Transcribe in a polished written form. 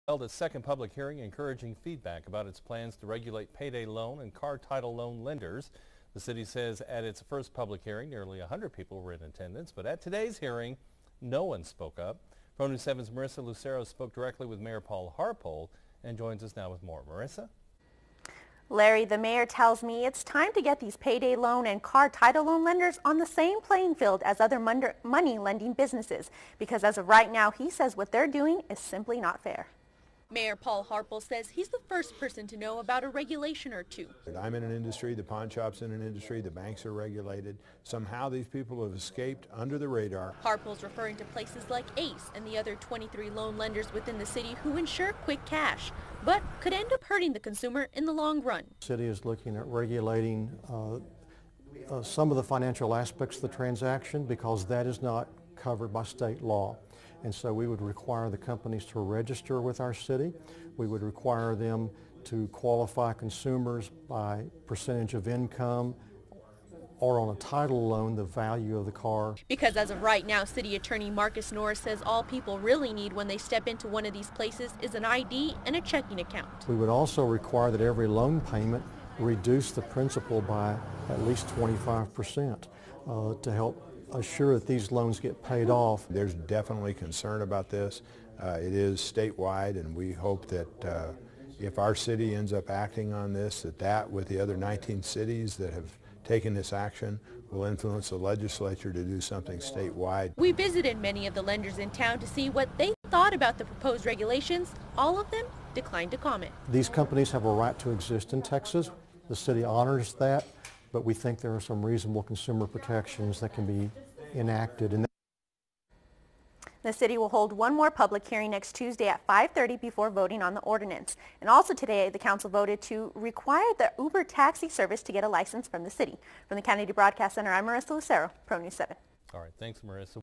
Held its second public hearing encouraging feedback about its plans to regulate payday loan and car title loan lenders. The city says at its first public hearing, nearly 100 people were in attendance, but at today's hearing, no one spoke up. Pro News 7's Marissa Lucero spoke directly with Mayor Paul Harpole and joins us now with more. Marissa? Larry, the mayor tells me it's time to get these payday loan and car title loan lenders on the same playing field as other money lending businesses, because as of right now, he says what they're doing is simply not fair. Mayor Paul Harpole says he's the first person to know about a regulation or two. I'm in an industry, the pawn shop's in an industry, the banks are regulated. Somehow these people have escaped under the radar. Harpole's referring to places like Ace and the other 23 loan lenders within the city who ensure quick cash, but could end up hurting the consumer in the long run. The city is looking at regulating some of the financial aspects of the transaction because that is not covered by state law. And so we would require the companies to register with our city. We would require them to qualify consumers by percentage of income or on a title loan, the value of the car. Because as of right now, City Attorney Marcus Norris says all people really need when they step into one of these places is an ID and a checking account. We would also require that every loan payment reduce the principal by at least 25% to help assure that these loans get paid off. There's definitely concern about this. It is statewide, and we hope that if our city ends up acting on this, that with the other 19 cities that have taken this action will influence the legislature to do something statewide. We visited many of the lenders in town to see what they thought about the proposed regulations. All of them declined to comment. These companies have a right to exist in Texas. The city honors that, but we think there are some reasonable consumer protections that can be enacted. The city will hold one more public hearing next Tuesday at 5:30 before voting on the ordinance. And also today, the council voted to require the Uber taxi service to get a license from the city. From the Kennedy Broadcast Center, I'm Marissa Lucero, Pro News 7. All right, thanks, Marissa.